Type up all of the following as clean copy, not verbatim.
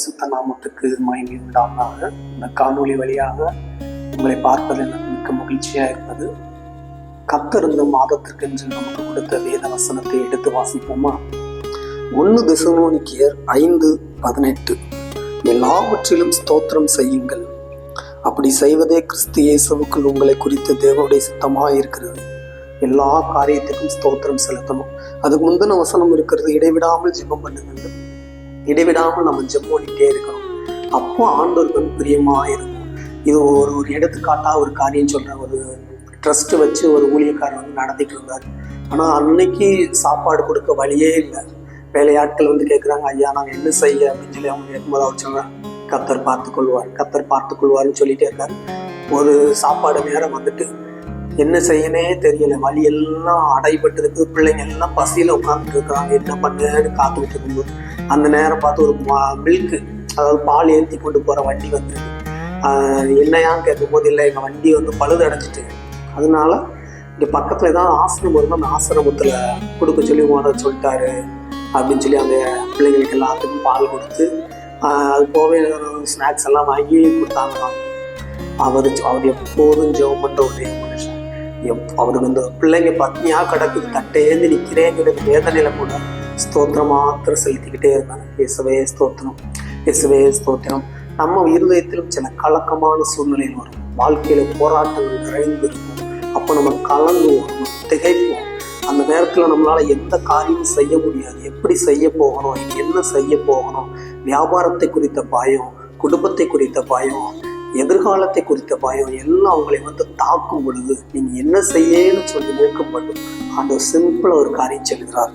பரிசுத்த நாமத்துக்கு மகிமை உண்டாக. இந்த காணொளி வழியாக உங்களை பார்ப்பது எனக்கு மிக்க மகிழ்ச்சியாக இருப்பது. கர்த்தர் இந்த மாதத்திற்கென்று நமக்கு கொடுத்த வேத வசனத்தை எடுத்து வாசிப்போமா? 1 தெசலோனிக்கேயர் 5:18. எல்லாவற்றிலும் ஸ்தோத்திரம் செய்யுங்கள், அப்படி செய்வதே கிறிஸ்து இயேசுவுக்குள் உங்களை குறித்து தேவனுடைய சித்தமாக இருக்கிறது. எல்லா காரியத்துக்கும் ஸ்தோத்திரம் செலுத்தணும். அதுக்கு முந்தின வசனம் இருக்கிறது, இடைவிடாமல் ஜெபம் பண்ணுங்கள். இடைவிடாமல் நம்ம ஜெபம் பண்ணிட்டே இருக்கணும். அப்போ ஆண்டவருக்கு பிரியமாக இருக்கும். இது ஒரு எடுத்துக்காட்டாக ஒரு காரியம் சொல்கிறேன். ஒரு ட்ரஸ்ட்டு வச்சு ஒரு ஊழியக்காரர் நடத்திட்டு இருந்தார். ஆனால் அன்னைக்கு சாப்பாடு கொடுக்க வழியே இல்லை. வேலையாட்கள் கேட்குறாங்க, ஐயா நாங்கள் என்ன செய்ய அப்படின்னு சொல்லி அவங்க கேட்கும்போது அவர் சொல்கிறார், கர்த்தர் பார்த்துக்கொள்வார்னு சொல்லிட்டே இருக்காரு. ஒரு சாப்பாடு நேரம் என்ன செய்யனே தெரியல, வழி எல்லாம் அடைபட்டு இருக்கு. பிள்ளைங்க எல்லாம் பசியில் உட்காந்துட்டு இருக்கிறாங்க. என்ன பண்ணுன்னு காத்துக்கிட்டு இருக்கும்போது அந்த நேரம் பார்த்து ஒரு மில்க்கு, அதாவது பால் ஏற்றி கொண்டு போகிற வண்டி என்னையான்னு கேட்கும்போது, இல்லை எங்கள் வண்டி பழுது அடைஞ்சிட்டு, அதனால இங்கே பக்கத்தில் ஏதாவது ஆசிரமம் இருந்தால் அந்த ஆசிரமத்தில் கொடுக்க சொல்லி ஓனர் சொல்லிட்டாரு அப்படின்னு சொல்லி அந்த பிள்ளைங்களுக்கு எல்லாத்துக்கும் பால் கொடுத்து அது போவே ஸ்நாக்ஸ் எல்லாம் வாங்கி கொடுத்தாங்களாம். அவர் எப்போதும் ஜெபம் பண்ணுற ஒரு மனுஷன். அவருக்கு இந்த பிள்ளைங்க பத்னியாக கிடக்குது, தட்டையேந்து நிற்கிறேங்கிற வேதனையில கூட ஸ்தோத்திரம் மாத்திரம் செலுத்திக்கிட்டே இருந்தாங்க. இயேசுவே ஸ்தோத்திரம், இயேசுவே ஸ்தோத்திரம். நம்ம இருதயத்திலும் சில கலக்கமான சூழ்நிலையில் வரும். வாழ்க்கையில போராட்டங்கள் நிறைந்து இருக்கும். அப்போ நம்ம கலங்குவோம், நம்ம திகைப்போம். அந்த நேரத்தில் நம்மளால எந்த காரியமும் செய்ய முடியாது. எப்படி செய்ய போகணும், என்ன செய்ய போகணும், வியாபாரத்தை குறித்த பயம், குடும்பத்தை குறித்த பயம், எதிர்காலத்தை குறித்த பயம் எல்லாம் அவங்களை தாக்கும் பொழுது நீங்க என்ன செய்யன்னு சொல்லி நிற்கும்போது ஆண்டவர் சிம்பிளா ஒரு காரியம் சொல்கிறார்,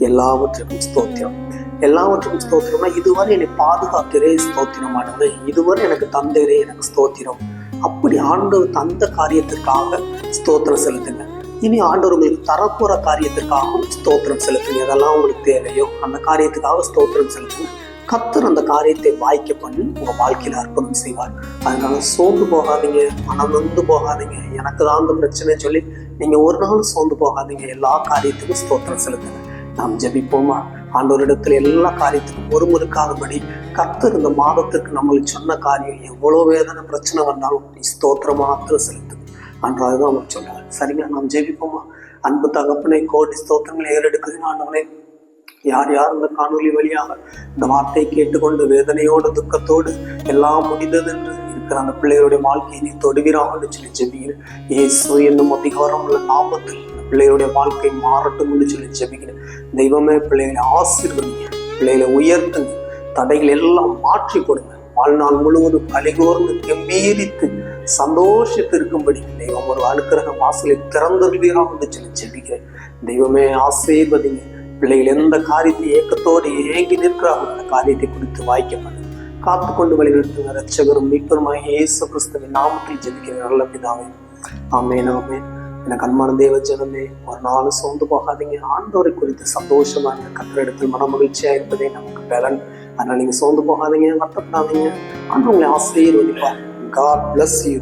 எல்லாவற்றுக்கும் ஸ்தோத்திரம். எல்லாவற்றுக்கும் ஸ்தோத்திரம்னா, இதுவரை என்னை பாதுகாக்கிறே ஸ்தோத்திரமானது, இதுவரை எனக்கு தந்தரே எனக்கு ஸ்தோத்திரம். அப்படி ஆண்டவர் தந்த காரியத்திற்காக ஸ்தோத்திரம் செலுத்துங்க. இனி ஆண்டவர் உங்களுக்கு தரப்போற காரியத்திற்காகவும் ஸ்தோத்திரம் செலுத்துங்க. எதெல்லாம் உங்களுக்கு தேவையோ அந்த காரியத்துக்காக ஸ்தோத்திரம் செலுத்துங்க. கர்த்தர் அந்த காரியத்தை வாய்க்க பண்ணி உங்க வாழ்க்கையில அர்ப்பணம் செய்வார். அதனால சோர்ந்து போகாதீங்க, மனம் நொந்து போகாதீங்க. எனக்கு தான் அந்த பிரச்சனை சொல்லி நீங்க ஒரு நாள் சோர்ந்து போகாதீங்க. எல்லா காரியத்துக்கும் ஸ்தோத்திரம் செலுத்துங்க. நாம் ஜெபிப்போமா? ஆண்டவரிடத்துல எல்லா காரியத்துக்கும் முறுமுறுக்காதபடி கர்த்தர் இந்த மாதத்திற்கு நம்மளுக்கு சொன்ன காரியம், எவ்வளவு வேதனை பிரச்சனை வந்தாலும் நீ ஸ்தோத்திரம் மாத்திரம் செலுத்துங்க அன்றாதான் அவர் சொன்னார். சரிங்களா? நாம் ஜெபிப்போமா? அன்பு தகப்பனை, கோடி ஸ்தோத்திரங்களை ஏறெடுக்கிறேன் ஆண்டவனே. யார் யார் இந்த காணொலி வழியாக இந்த வார்த்தையை கேட்டுக்கொண்டு வேதனையோடு துக்கத்தோடு எல்லாம் முடிந்தது என்று இருக்கிற அந்த பிள்ளைகளுடைய வாழ்க்கையை நீ தொடுகிறான்னு சொல்லி ஜெபிக்கிறேன். இயேசு என்னும் அதிகாரம் உள்ள நாமத்தில் இந்த பிள்ளைகளுடைய வாழ்க்கை மாறட்டும் என்று சொல்லி ஜெபிக்கிறேன். தெய்வமே, பிள்ளைகளை ஆசீர்வதிங்க, பிள்ளைகளை உயர்த்துங்க, தடைகள் எல்லாம் மாற்றி கொடுங்க. வாழ்நாள் முழுவதும் கலிகோர்ந்து கம்பீரித்து சந்தோஷத்து இருக்கும்படி தெய்வம் ஒரு அனுக்கிரக வாசலை திறந்துகிறான் என்று சொல்லி ஜெபிக்கிறேன். தெய்வமே ஆசீர்வதிங்க. பிள்ளைகள் எந்த காரியத்தை ஏக்கத்தோடு ஏங்கி நிற்கிறார்கள் அந்த காரியத்தை குறித்து வாய்க்கப்படும் காத்து கொண்டு வழிநடத்துங்க. ரட்சகரும் மீட்பருமாய் இயேசு கிறிஸ்துவின் நாமத்தில் ஜெபிக்கிற நல்ல பிதாவே, ஆமென் ஆமென். எனக்கு அன்பான தேவ ஜனமே, ஒரு நாள் சோர்ந்து போகாதீங்க. ஆண்டவரை குறித்து சந்தோஷமாக கர்த்தரிடத்தில் மன மகிழ்ச்சியா இருப்பதே நமக்கு பலன். அதனால நீங்க சோர்ந்து போகாதீங்க, வருத்தப்படாதீங்க. ஆண்டவர் உங்களை ஆசீர்வதிப்பார். God bless you.